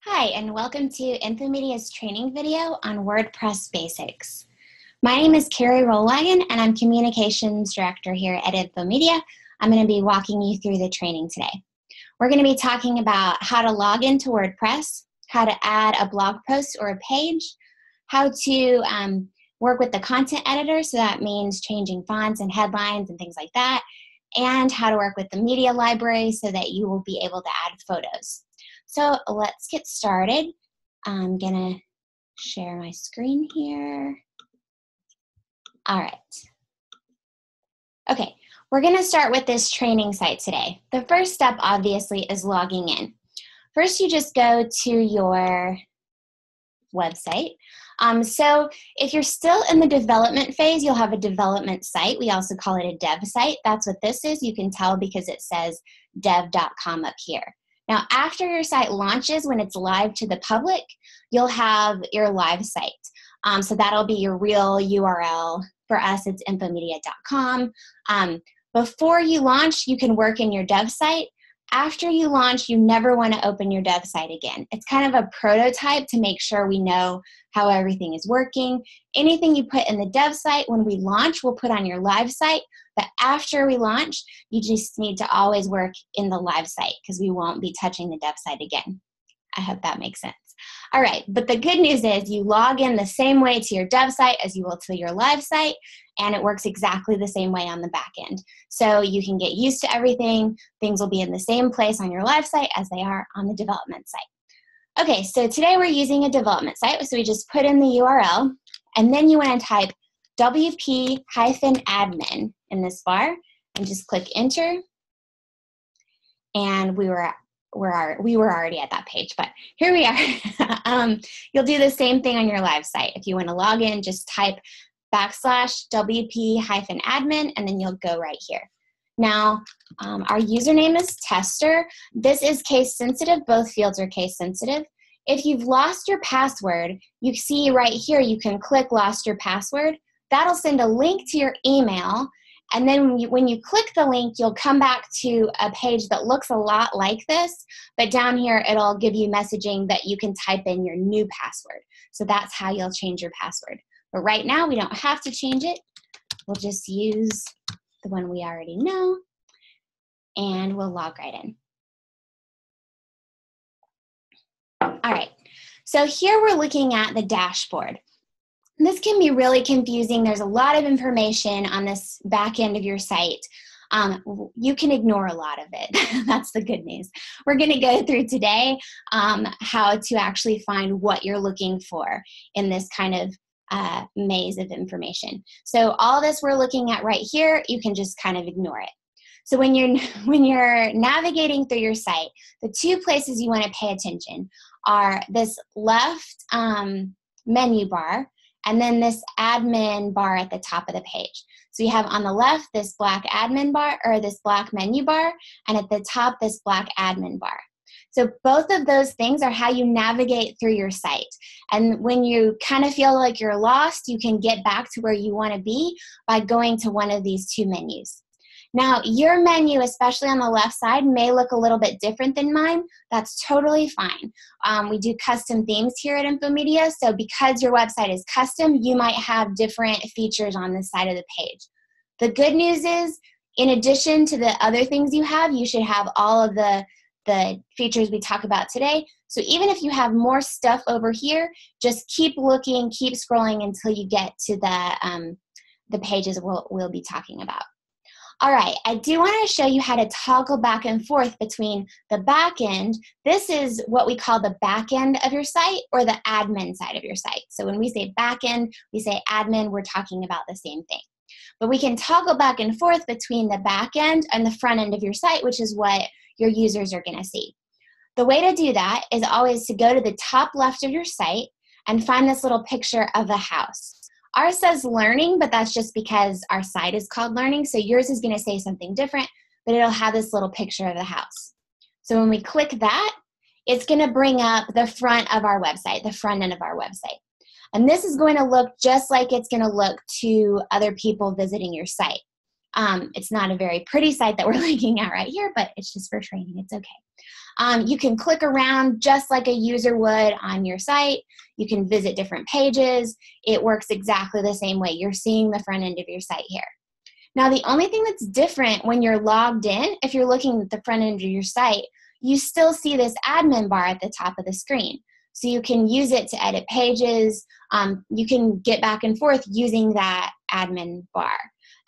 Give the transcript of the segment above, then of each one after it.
Hi, and welcome to Infomedia's training video on WordPress basics. My name is Carrie Rollwagon, and I'm Communications Director here at Infomedia. I'm going to be walking you through the training today. We're going to be talking about how to log into WordPress, how to add a blog post or a page, how to work with the content editor, so that means changing fonts and headlines and things like that, and how to work with the media library so that you will be able to add photos. So let's get started. I'm gonna share my screen here. All right. Okay, we're gonna start with this training site today. The first step, obviously, is logging in. First, you just go to your website. So if you're still in the development phase, you'll have a development site. We also call it a dev site. That's what this is. You can tell because it says dev.com up here. Now, after your site launches, when it's live to the public, you'll have your live site. So that'll be your real URL. For us, it's infomedia.com. Before you launch, you can work in your dev site. After you launch, you never want to open your dev site again. It's kind of a prototype to make sure we know how everything is working. Anything you put in the dev site when we launch, we'll put on your live site. But after we launch, you just need to always work in the live site because we won't be touching the dev site again. I hope that makes sense. All right, but the good news is you log in the same way to your dev site as you will to your live site, and it works exactly the same way on the back end. So you can get used to everything. Things will be in the same place on your live site as they are on the development site. Okay, so today we're using a development site, so we just put in the URL, and then you want to type wp-admin in this bar, and just click enter, and we were already at that page, but here we are. You'll do the same thing on your live site. If you want to log in, just type /wp-admin, and then you'll go right here. Now, our username is tester. This is case sensitive. Both fields are case sensitive. If you've lost your password, you see right here, you can click lost your password. That'll send a link to your email. And then when you click the link, you'll come back to a page that looks a lot like this, but down here it'll give you messaging that you can type in your new password. So that's how you'll change your password. But right now we don't have to change it. We'll just use the one we already know, and we'll log right in. All right, so here we're looking at the dashboard. This can be really confusing. There's a lot of information on this back end of your site. You can ignore a lot of it. That's the good news. We're going to go through today how to actually find what you're looking for in this kind of maze of information. So all this we're looking at right here, you can just kind of ignore it. So when you're navigating through your site, the two places you want to pay attention are this left menu bar, and then this admin bar at the top of the page. So you have on the left this black admin bar, or this black menu bar, and at the top this black admin bar. So both of those things are how you navigate through your site. And when you kind of feel like you're lost, you can get back to where you want to be by going to one of these two menus. Now, your menu, especially on the left side, may look a little bit different than mine. That's totally fine. We do custom themes here at Infomedia, so because your website is custom, you might have different features on this side of the page. The good news is, in addition to the other things you have, you should have all of the features we talk about today. So even if you have more stuff over here, just keep looking, keep scrolling until you get to the pages we'll be talking about. All right, I do want to show you how to toggle back and forth between the back end. This is what we call the back end of your site, or the admin side of your site. So when we say back end, we say admin, we're talking about the same thing. But we can toggle back and forth between the back end and the front end of your site, which is what your users are going to see. The way to do that is always to go to the top left of your site and find this little picture of a house. Ours says learning, but that's just because our site is called learning. So yours is going to say something different, but it'll have this little picture of the house. So when we click that, it's going to bring up the front of our website, the front end of our website. And this is going to look just like it's going to look to other people visiting your site. It's not a very pretty site that we're looking at right here, but it's just for training. It's okay. You can click around just like a user would on your site. You can visit different pages. It works exactly the same way. You're seeing the front end of your site here. Now, the only thing that's different when you're logged in, if you're looking at the front end of your site, you still see this admin bar at the top of the screen. So you can use it to edit pages. You can get back and forth using that admin bar.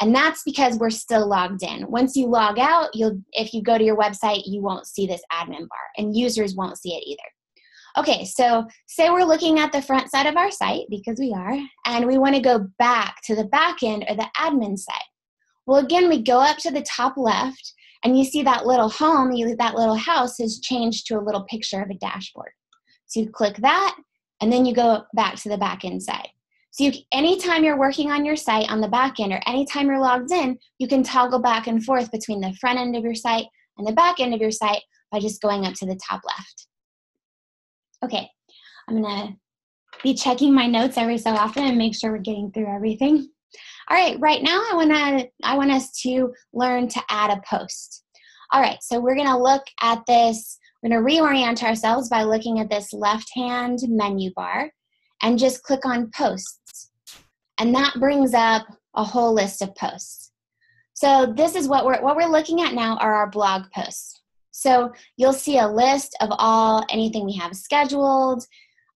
And that's because we're still logged in. Once you log out, if you go to your website, you won't see this admin bar, and users won't see it either. Okay, so say we're looking at the front side of our site, because we are, and we want to go back to the back end or the admin side. Well, again, we go up to the top left, and you see that little home, that little house has changed to a little picture of a dashboard. So you click that, and then you go back to the back end side. So anytime you're working on your site on the back end, or anytime you're logged in, you can toggle back and forth between the front end of your site and the back end of your site by just going up to the top left. Okay, I'm gonna be checking my notes every so often and make sure we're getting through everything. All right, right now I want us to learn to add a post. All right, so we're gonna look at this, we're gonna reorient ourselves by looking at this left-hand menu bar and just click on posts. And that brings up a whole list of posts. So this is what we're looking at now are our blog posts. So you'll see a list of anything we have scheduled,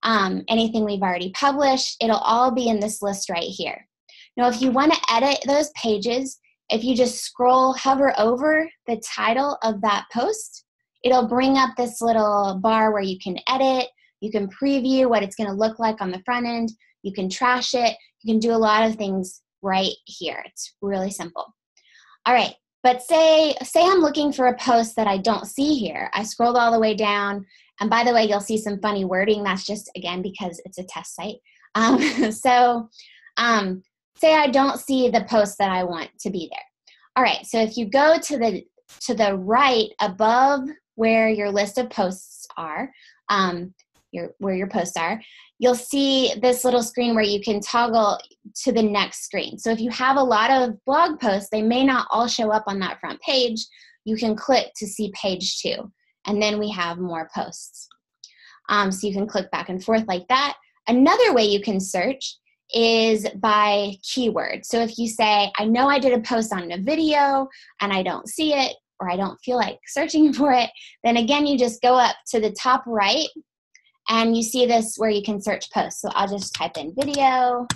anything we've already published. It'll all be in this list right here. Now, if you want to edit those pages, if you just hover over the title of that post, it'll bring up this little bar where you can edit, you can preview what it's going to look like on the front end, you can trash it, you can do a lot of things right here. It's really simple. All right, but say I'm looking for a post that I don't see here. I scrolled all the way down, and by the way, you'll see some funny wording. That's just, again, because it's a test site. Say I don't see the post that I want to be there. All right, so if you go to the right above where your list of posts are, where your posts are, you'll see this little screen where you can toggle to the next screen. So if you have a lot of blog posts, they may not all show up on that front page. You can click to see page 2, and then we have more posts. So you can click back and forth like that. Another way you can search is by keyword. So if you say, I know I did a post on a video and I don't see it, or I don't feel like searching for it, then again, you just go up to the top right and you see this where you can search posts. So I'll just type in video,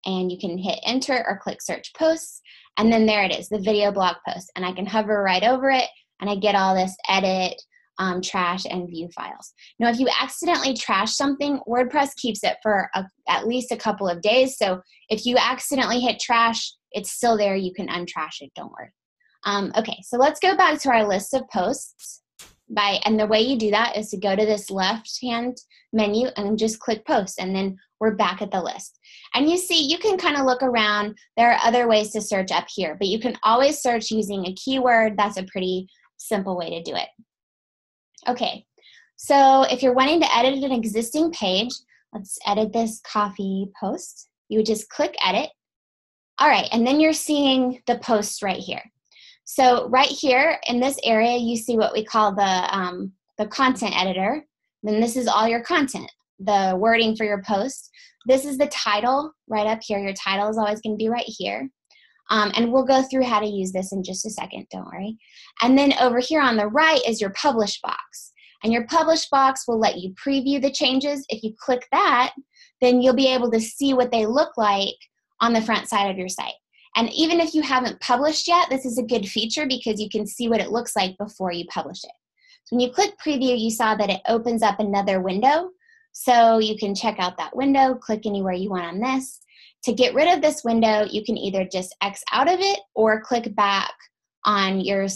and you can hit enter or click search posts, and then there it is, the video blog post, and I can hover right over it and I get all this edit, trash, and view files. Now, if you accidentally trash something, WordPress keeps it for at least a couple of days. So if you accidentally hit trash, it's still there. You can untrash it, don't worry. Okay, so let's go back to our list of posts. And the way you do that is to go to this left-hand menu and just click post, and then we're back at the list. And you see, you can kind of look around. There are other ways to search up here, but you can always search using a keyword. That's a pretty simple way to do it. Okay, so if you're wanting to edit an existing page, let's edit this coffee post. You would just click edit. All right, and then you're seeing the post right here. So right here in this area, you see what we call the content editor. Then this is all your content, the wording for your post. This is the title right up here. Your title is always going to be right here. And we'll go through how to use this in just a second, don't worry. And then over here on the right is your publish box. And your publish box will let you preview the changes. If you click that, then you'll be able to see what they look like on the front side of your site. And even if you haven't published yet, this is a good feature because you can see what it looks like before you publish it. So when you click preview, you saw that it opens up another window. So you can check out that window, click anywhere you want on this. To get rid of this window, you can either just X out of it or click back on your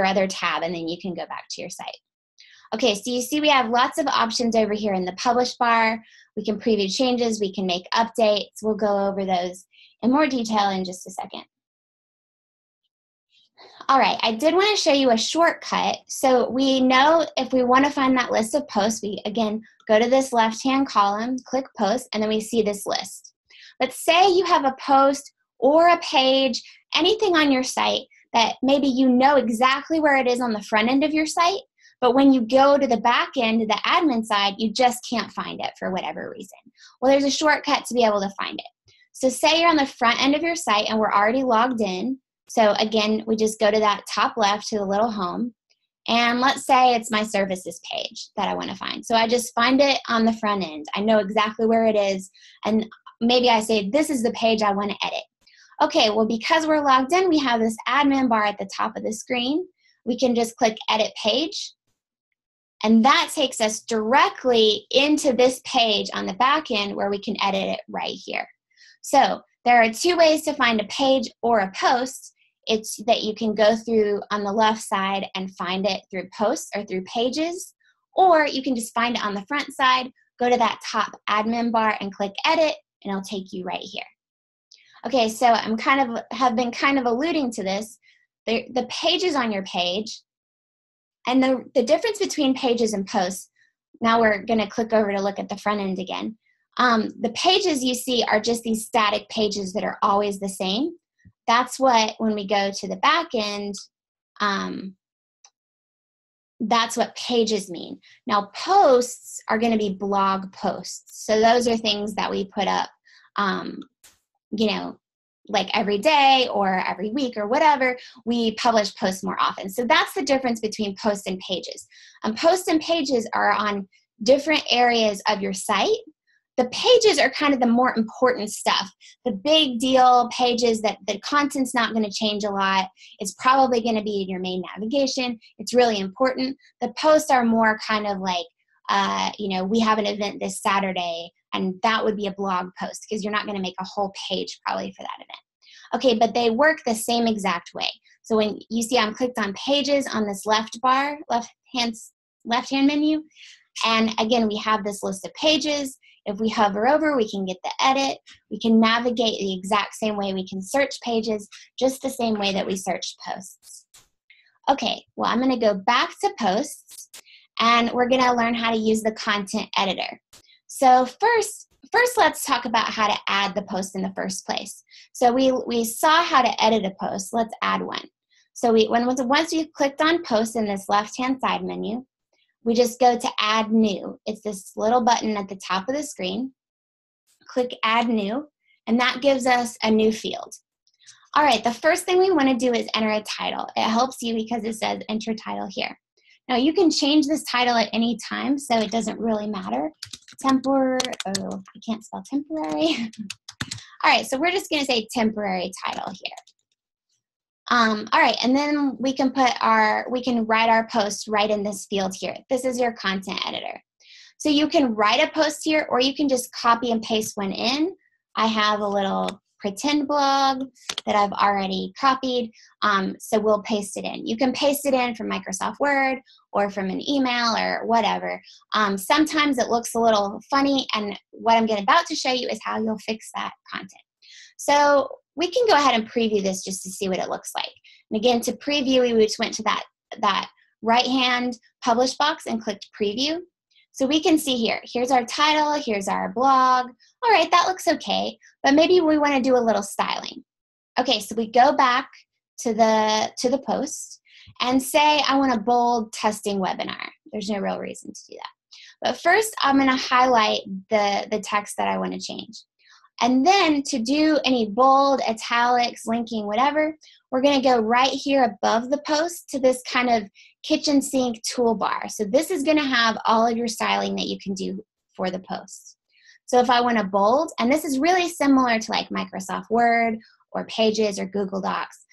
other tab, and then you can go back to your site. Okay, so you see we have lots of options over here in the publish bar. We can preview changes, we can make updates. We'll go over those in more detail in just a second. All right, I did want to show you a shortcut. So we know if we want to find that list of posts, we again go to this left-hand column, click post, and then we see this list. But say you have a post or a page, anything on your site that maybe you know exactly where it is on the front end of your site, But when you go to the back end, the admin side, you just can't find it for whatever reason. Well, there's a shortcut to be able to find it. So say you're on the front end of your site and we're already logged in. So again, we just go to that top left to the little home. And let's say it's my services page that I want to find. So I just find it on the front end. I know exactly where it is. And maybe I say, this is the page I want to edit. Okay, well, because we're logged in, we have this admin bar at the top of the screen. We can just click Edit Page. And that takes us directly into this page on the back end where we can edit it right here. So there are two ways to find a page or a post. It's that you can go through on the left side and find it through posts or through pages, or you can just find it on the front side, go to that top admin bar and click edit, and it'll take you right here. Okay, so have been kind of alluding to this. The pages on your page, and the difference between pages and posts, now we're gonna click over to look at the front end again. The pages you see are just these static pages that are always the same. That's what, when we go to the back end, that's what pages mean. Now, posts are going to be blog posts. So those are things that we put up, you know, like every day or every week or whatever. We publish posts more often. So that's the difference between posts and pages. Posts and pages are on different areas of your site. The pages are kind of the more important stuff. The big deal pages that the content's not going to change a lot. It's probably going to be in your main navigation. It's really important. The posts are more kind of like, you know, we have an event this Saturday, and that would be a blog post because you're not going to make a whole page probably for that event. Okay, but they work the same exact way. So when you see I'm clicked on pages on this left bar, left-hand menu, and again, we have this list of pages. If we hover over, we can get the edit. We can navigate the exact same way. We can search pages just the same way that we search posts. Okay, well, I'm going to go back to posts, and we're going to learn how to use the content editor. So first let's talk about how to add the post in the first place. So we saw how to edit a post. Let's add one. So once you've clicked on post in this left-hand side menu, we just go to Add New. It's this little button at the top of the screen. Click Add New, and that gives us a new field. All right, the first thing we want to do is enter a title. It helps you because it says Enter Title here. Now, you can change this title at any time, so it doesn't really matter. Oh, I can't spell temporary. All right, so we're just going to say temporary title here. All right, and then we can write our post right in this field here. This is your content editor. So you can write a post here, or you can just copy and paste one in. I have a little pretend blog that I've already copied, so we'll paste it in. You can paste it in from Microsoft Word or from an email or whatever. Sometimes it looks a little funny, and what I'm about to show you is how you'll fix that content. So we can go ahead and preview this just to see what it looks like. And again, to preview, we just went to that right-hand publish box and clicked preview. So we can see here, here's our title, here's our blog. All right, that looks okay, but maybe we want to do a little styling. Okay, so we go back to the post and say I want a bold testing webinar. There's no real reason to do that. But first, I'm going to highlight the text that I want to change. And then to do any bold, italics, linking, whatever, we're going to go right here above the post to this kind of kitchen sink toolbar. So this is going to have all of your styling that you can do for the post. So if I want to bold, and this is really similar to like Microsoft Word or Pages or Google Docs,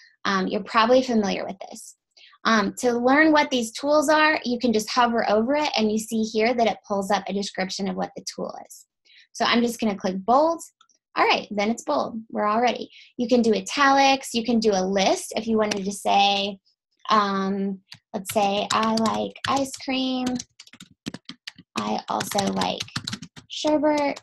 you're probably familiar with this. To learn what these tools are, you can just hover over it, and you see here that it pulls up a description of what the tool is. So I'm just going to click bold. All right, then it's bold. We're all ready. You can do italics. You can do a list if you wanted to say, let's say, I like ice cream. I also like sherbet.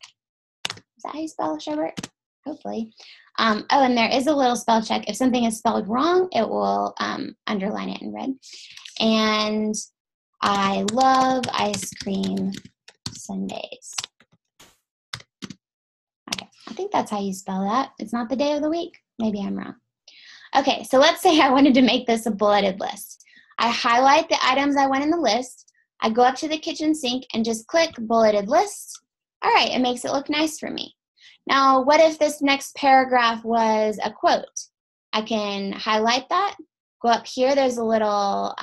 Is that how you spell sherbet? Hopefully. Oh, and there is a little spell check. If something is spelled wrong, it will underline it in red. And I love ice cream sundaes. Okay, I think that's how you spell that. It's not the day of the week. Maybe I'm wrong. Okay, so let's say I wanted to make this a bulleted list. I highlight the items I want in the list. I go up to the kitchen sink and just click bulleted list. All right, it makes it look nice for me. Now, what if this next paragraph was a quote? I can highlight that, go up here, there's a little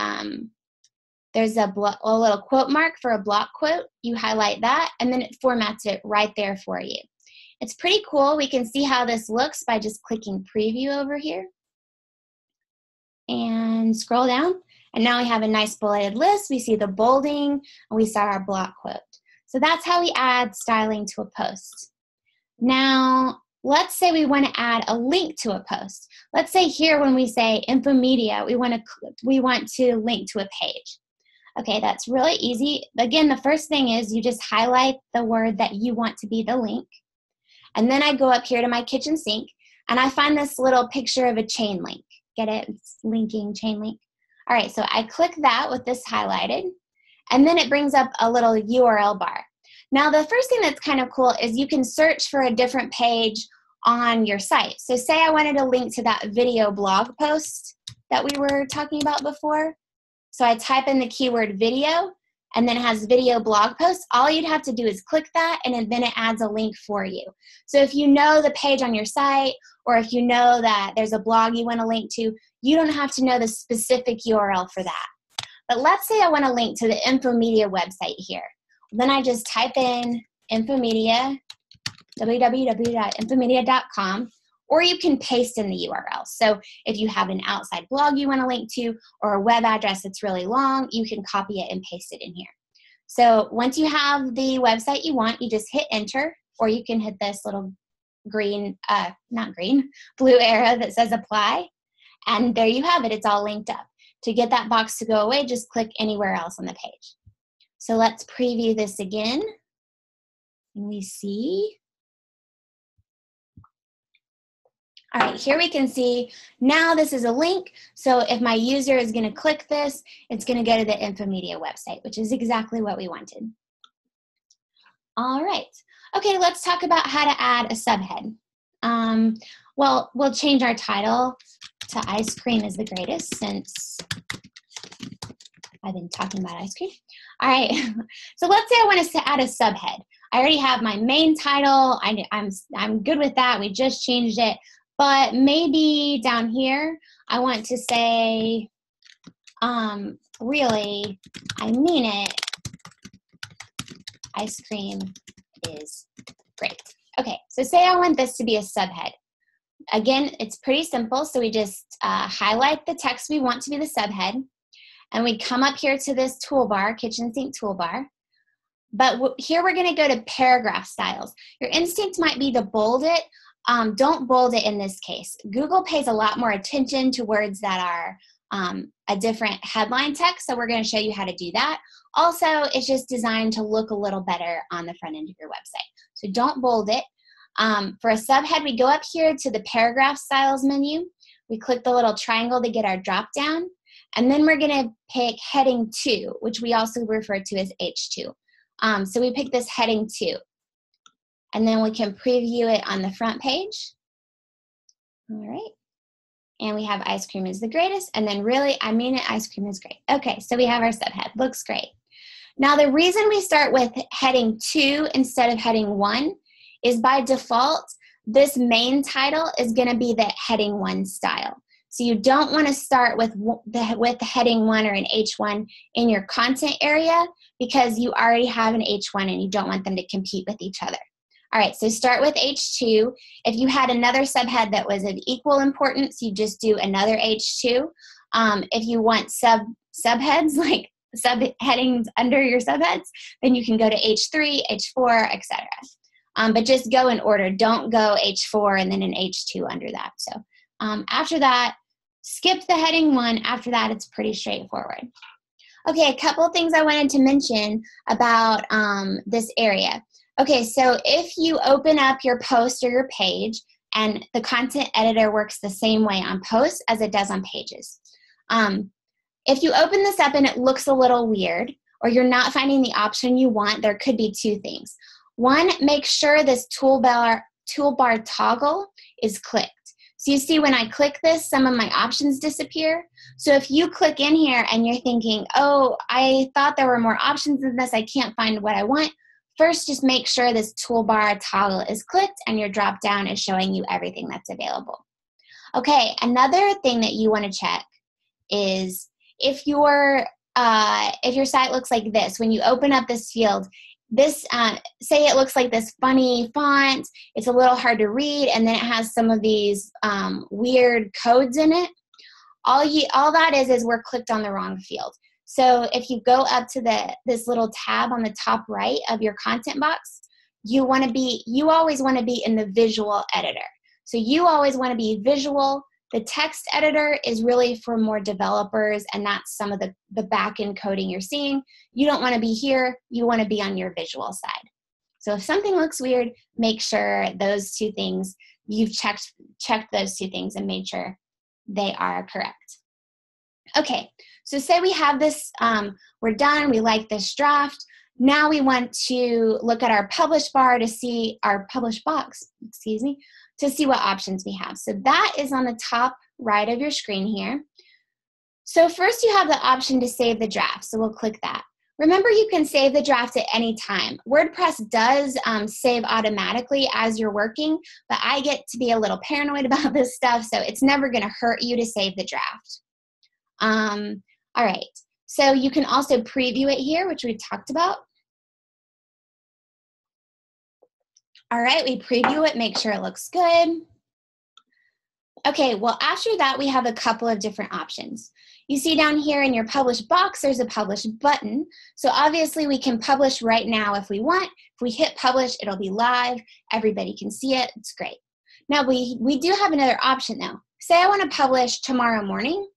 little quote mark for a block quote. You highlight that, and then it formats it right there for you. It's pretty cool. We can see how this looks by just clicking preview over here. And scroll down, and now we have a nice bulleted list. We see the bolding, and we saw our block quote. So that's how we add styling to a post. Now, let's say we want to add a link to a post. Let's say here when we say Infomedia, we want to link to a page. Okay, that's really easy. Again, the first thing is you just highlight the word that you want to be the link. And then I go up here to my kitchen sink, and I find this little picture of a chain link. Get it? It's linking, chain link. All right, so I click that with this highlighted, and then it brings up a little URL bar. Now, the first thing that's kind of cool is you can search for a different page on your site. So say I wanted a link to that video blog post that we were talking about before. So I type in the keyword video, and then it has video blog post. All you'd have to do is click that, and then it adds a link for you. So if you know the page on your site, or if you know that there's a blog you want to link to, you don't have to know the specific URL for that. But let's say I want to link to the Infomedia website here. Then I just type in Infomedia, www.infomedia.com, or you can paste in the URL. So if you have an outside blog you want to link to, or a web address that's really long, you can copy it and paste it in here. So once you have the website you want, you just hit enter, or you can hit this little blue arrow that says apply, and there you have it. It's all linked up. To get that box to go away, just click anywhere else on the page. So let's preview this again, and we see. All right, here we can see now this is a link. So if my user is going to click this, it's going to go to the Infomedia website, which is exactly what we wanted. All right. Okay, let's talk about how to add a subhead. Well, we'll change our title to Ice Cream is the Greatest, since I've been talking about ice cream. All right, so let's say I want us to add a subhead. I already have my main title. I'm good with that. We just changed it. But maybe down here, I want to say, really, I mean it, ice cream is great. Okay, so say I want this to be a subhead. Again, it's pretty simple. So we just highlight the text we want to be the subhead, and we come up here to this toolbar, kitchen sink toolbar. But here we're going to go to paragraph styles. Your instinct might be to bold it. Don't bold it in this case. Google pays a lot more attention to words that are a different headline text, so we're going to show you how to do that. Also, it's just designed to look a little better on the front end of your website. So don't bold it. For a subhead, we go up here to the paragraph styles menu. We click the little triangle to get our drop down, and then we're going to pick heading 2, which we also refer to as H2. So we pick this heading 2, and then we can preview it on the front page. All right. And we have ice cream is the greatest, and then really, I mean it, ice cream is great. Okay, so we have our subhead. Looks great. Now, the reason we start with heading 2 instead of heading 1 is by default, this main title is going to be the heading 1 style. So you don't want to start with heading 1 or an H1 in your content area, because you already have an H1 and you don't want them to compete with each other. All right, so start with H2. If you had another subhead that was of equal importance, you just do another H2. If you want subheads, like subheadings under your subheads, then you can go to H3, H4, etc. But just go in order. Don't go H4 and then an H2 under that. So after that, skip the heading 1. After that, it's pretty straightforward. Okay, a couple things I wanted to mention about this area. Okay, so if you open up your post or your page, and the content editor works the same way on posts as it does on pages. If you open this up and it looks a little weird, or you're not finding the option you want, there could be 2 things. One, make sure this toolbar toggle is clicked. So you see when I click this, some of my options disappear. So if you click in here and you're thinking, oh, I thought there were more options than this, I can't find what I want, first just make sure this toolbar toggle is clicked and your drop down is showing you everything that's available. Okay, another thing that you want to check is if your site looks like this, when you open up this field, this, say it looks like this funny font, it's a little hard to read, and then it has some of these weird codes in it. All that is we're clicked on the wrong field. So if you go up to this little tab on the top right of your content box, you always want to be in the visual editor. So you always want to be visual. The text editor is really for more developers, and that's some of the back-end coding you're seeing. You don't want to be here. You want to be on your visual side. So if something looks weird, make sure those two things, you've checked those two things and made sure they are correct. Okay, so say we have this, we're done, we like this draft. Now we want to look at our publish bar to see our publish box, excuse me, to see what options we have. So that is on the top right of your screen here. So first you have the option to save the draft, so we'll click that. Remember, you can save the draft at any time. WordPress does save automatically as you're working, but I get to be a little paranoid about this stuff, so it's never gonna hurt you to save the draft. All right, so you can also preview it here, which we talked about. All right, we preview it, make sure it looks good. Okay, well, after that, we have a couple of different options. You see down here in your publish box, there's a publish button. So obviously we can publish right now if we want. If we hit publish, it'll be live. Everybody can see it, it's great. Now we do have another option though. Say I wanna publish tomorrow morning,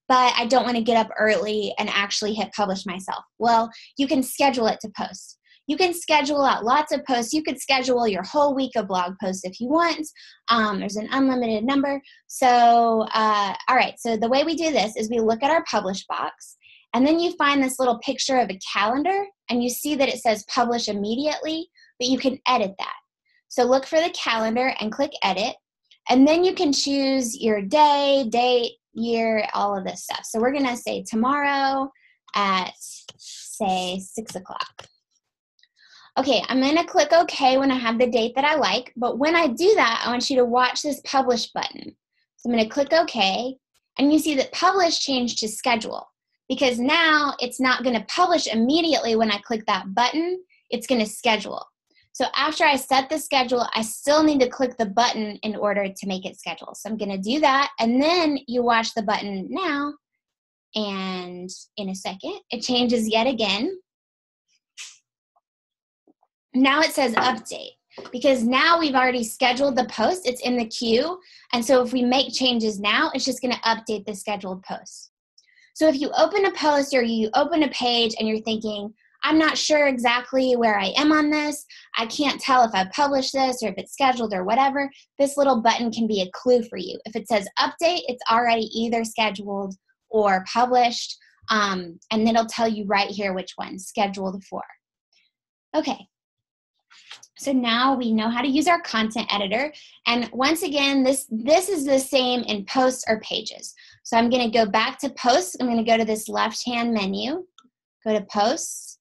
but I don't wanna get up early and actually hit publish myself. Well, you can schedule it to post. You can schedule out lots of posts. You could schedule your whole week of blog posts if you want. There's an unlimited number. So, all right, so the way we do this is we look at our publish box, and then you find this little picture of a calendar, and you see that it says publish immediately, but you can edit that. So look for the calendar and click edit, and then you can choose your day, date, year, all of this stuff. So we're gonna say tomorrow at, say, 6 o'clock. Okay, I'm gonna click OK when I have the date that I like, but when I do that, I want you to watch this publish button. So I'm gonna click OK, and you see that publish changed to schedule, because now it's not gonna publish immediately when I click that button, it's gonna schedule. So after I set the schedule, I still need to click the button in order to make it schedule. So I'm gonna do that, and then you watch the button now, and in a second, it changes yet again. Now it says update, because now we've already scheduled the post, it's in the queue, and so if we make changes now, it's just gonna update the scheduled post. So if you open a post or you open a page and you're thinking, I'm not sure exactly where I am on this, I can't tell if I published this or if it's scheduled or whatever, this little button can be a clue for you. If it says update, it's already either scheduled or published, and then it'll tell you right here which one, scheduled for. Okay. So now we know how to use our content editor. And once again, this is the same in posts or pages. So I'm gonna go back to posts. I'm gonna go to this left-hand menu, go to posts,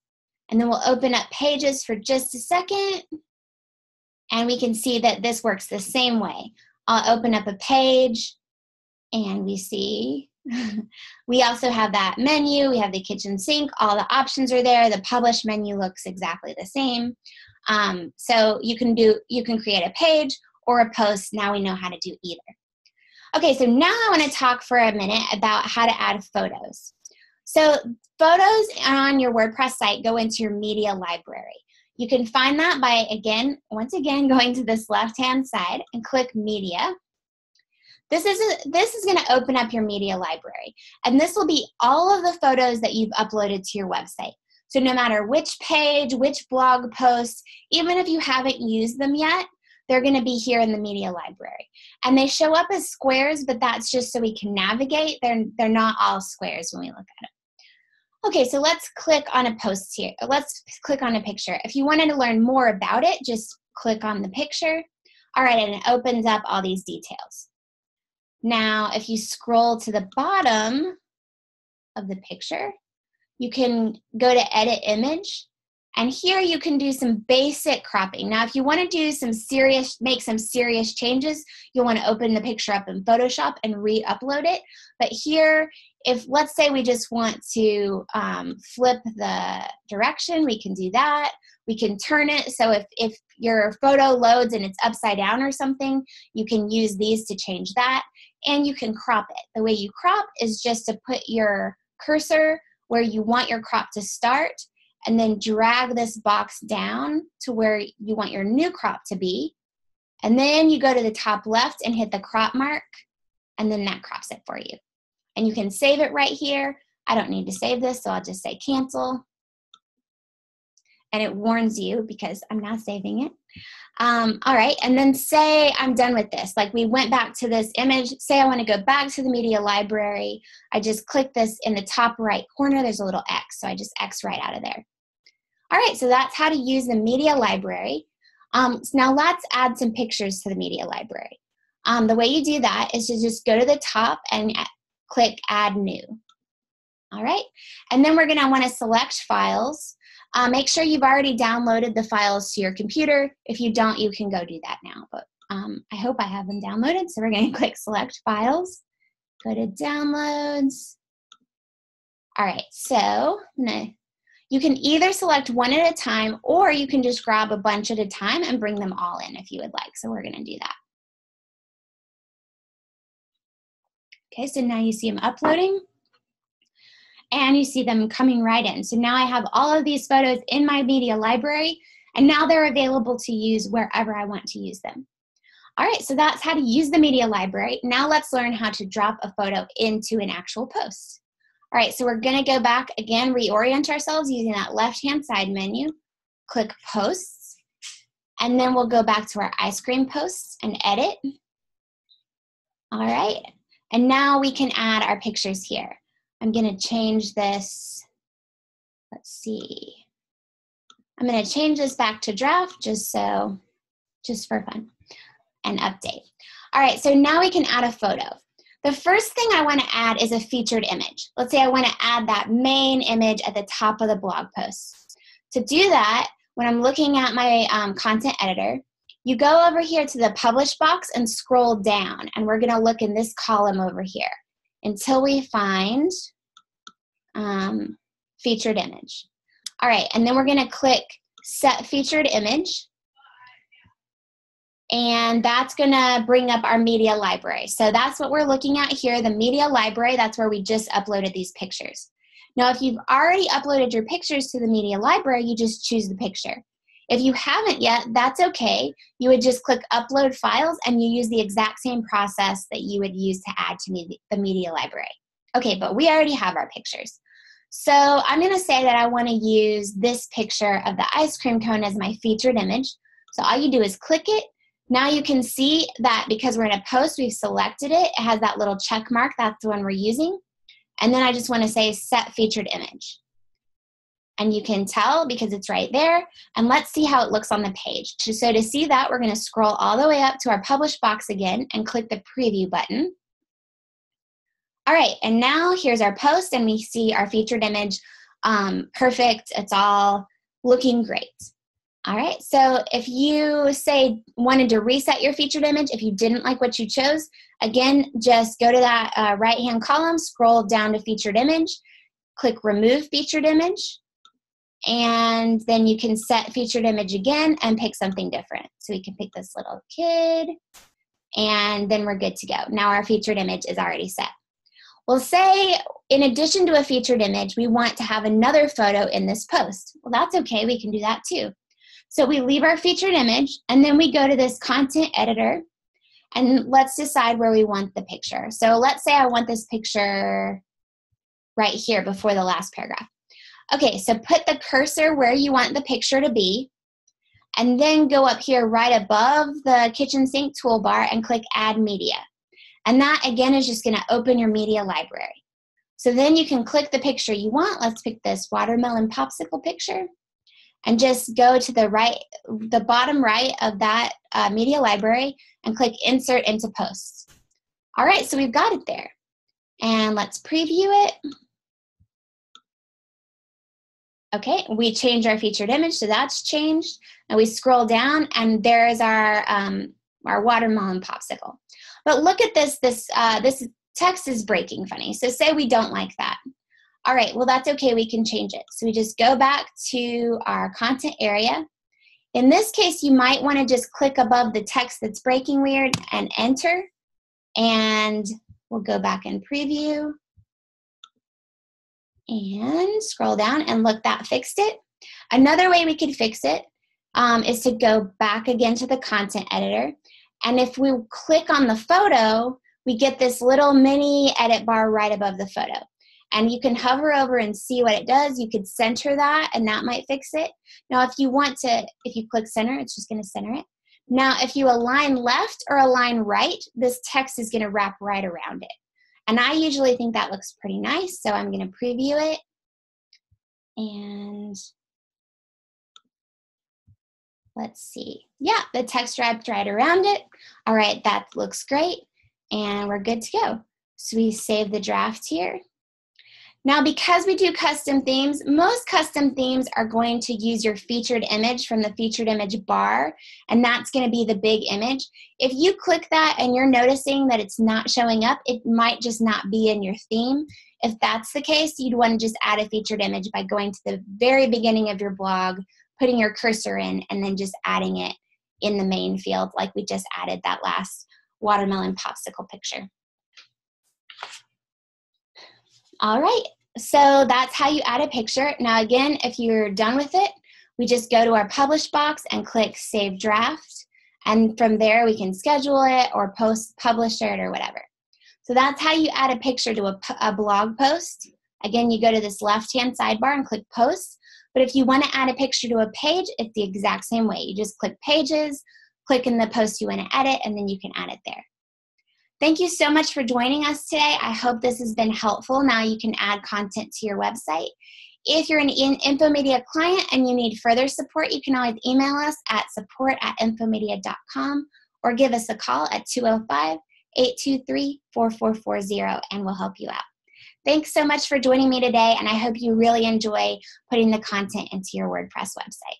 and then we'll open up pages for just a second. And we can see that this works the same way. I'll open up a page and we see, we also have that menu, we have the kitchen sink, all the options are there. The publish menu looks exactly the same. So you can create a page or a post. Now we know how to do either. Okay, so now I want to talk for a minute about how to add photos. So photos on your WordPress site go into your media library. You can find that by, once again, going to this left-hand side and click media. This is going to open up your media library, and this will be all of the photos that you've uploaded to your website. So no matter which page, which blog post, even if you haven't used them yet, they're going to be here in the media library. And they show up as squares, but that's just so we can navigate. They're not all squares when we look at it. Okay, so let's click on a post here. Let's click on a picture. If you wanted to learn more about it, just click on the picture. All right, and it opens up all these details. Now, if you scroll to the bottom of the picture, you can go to Edit Image, and here you can do some basic cropping. Now, if you want to do make some serious changes, you'll want to open the picture up in Photoshop and re-upload it. But here, let's say we just want to flip the direction, we can do that. We can turn it, so if your photo loads and it's upside down or something, you can use these to change that, and you can crop it. The way you crop is just to put your cursor where you want your crop to start, and then drag this box down to where you want your new crop to be. And then you go to the top left and hit the crop mark, and then that crops it for you. And you can save it right here. I don't need to save this, so I'll just say cancel. And it warns you because I'm now saving it. All right, and then say I'm done with this. Like we went back to this image. Say I want to go back to the media library. I just click this in the top right corner. There's a little X, so I just X right out of there. All right, so that's how to use the media library. So now let's add some pictures to the media library. The way you do that is to just go to the top and click Add New. All right, and then we're going to want to select files. Make sure you've already downloaded the files to your computer. If you don't, you can go do that now. But I hope I have them downloaded. So we're going to click Select Files. Go to Downloads. All right, so you can either select one at a time, or you can just grab a bunch at a time and bring them all in if you would like. So we're going to do that. Okay, so now you see them uploading. And you see them coming right in. So now I have all of these photos in my media library, and now they're available to use wherever I want to use them. All right, so that's how to use the media library. Now let's learn how to drop a photo into an actual post. All right, so we're gonna go back again, reorient ourselves using that left-hand side menu, click Posts, and then we'll go back to our ice cream posts and edit. All right, and now we can add our pictures here. I'm going to change this, let's see. I'm going to change this back to draft just for fun, and update. All right, so now we can add a photo. The first thing I want to add is a featured image. Let's say I want to add that main image at the top of the blog post. To do that, when I'm looking at my content editor, you go over here to the Publish box and scroll down, and we're going to look in this column over here until we find featured image. All right, and then we're going to click Set Featured Image, and that's going to bring up our media library. So that's what we're looking at here, the media library. That's where we just uploaded these pictures. Now, if you've already uploaded your pictures to the media library, you just choose the picture. If you haven't yet, that's okay. You would just click Upload Files, and you use the exact same process that you would use to add to the media library. Okay, but we already have our pictures. So I'm going to say that I want to use this picture of the ice cream cone as my featured image. So all you do is click it. Now you can see that because we're in a post, we've selected it. It has that little check mark. That's the one we're using. And then I just want to say Set Featured Image. And you can tell because it's right there. And let's see how it looks on the page. So to see that, we're going to scroll all the way up to our Publish box again and click the Preview button. All right, and now here's our post, and we see our featured image. Perfect. It's all looking great. All right, so if you say wanted to reset your featured image, if you didn't like what you chose, again, just go to that right-hand column, scroll down to Featured Image, click Remove Featured Image, and then you can set featured image again and pick something different. So we can pick this little kid, and then we're good to go. Now our featured image is already set. Well, say in addition to a featured image, we want to have another photo in this post. Well, that's okay. We can do that too. So we leave our featured image, and then we go to this content editor, and let's decide where we want the picture. So let's say I want this picture right here before the last paragraph. Okay, so put the cursor where you want the picture to be, and then go up here right above the kitchen sink toolbar and click Add Media. And that, again, is just going to open your media library. So then you can click the picture you want. Let's pick this watermelon popsicle picture, and just go to the bottom right of that media library and click Insert into Posts. All right, so we've got it there. And let's preview it. Okay, we changed our featured image, so that's changed. And we scroll down, and there's our watermelon popsicle. But look at this, this text is breaking funny. So say we don't like that. All right, well, that's okay, we can change it. So we just go back to our content area. In this case, you might want to just click above the text that's breaking weird and enter. And we'll go back and preview. And scroll down, and look, that fixed it. Another way we could fix it is to go back again to the content editor. And if we click on the photo, we get this little mini edit bar right above the photo. And you can hover over and see what it does. You could center that, and that might fix it. Now, if you want to, if you click center, it's just going to center it. Now, if you align left or align right, this text is going to wrap right around it. And I usually think that looks pretty nice, so I'm going to preview it. And let's see. Yeah, the text wrapped right around it. All right, that looks great. And we're good to go. So we save the draft here. Now, because we do custom themes, most custom themes are going to use your featured image from the featured image bar, and that's going to be the big image. If you click that and you're noticing that it's not showing up, it might just not be in your theme. If that's the case, you'd want to just add a featured image by going to the very beginning of your blog, putting your cursor in, and then just adding it in the main field like we just added that last watermelon popsicle picture. All right, so that's how you add a picture. Now again, if you're done with it, we just go to our publish box and click Save Draft. And from there, we can schedule it or publish it or whatever. So that's how you add a picture to a blog post. Again, you go to this left-hand sidebar and click Posts. But if you want to add a picture to a page, it's the exact same way. You just click Pages, click in the post you want to edit, and then you can add it there. Thank you so much for joining us today. I hope this has been helpful. Now you can add content to your website. If you're an Infomedia client and you need further support, you can always email us at support@infomedia.com or give us a call at 205-823-4440 and we'll help you out. Thanks so much for joining me today, and I hope you really enjoy putting the content into your WordPress website.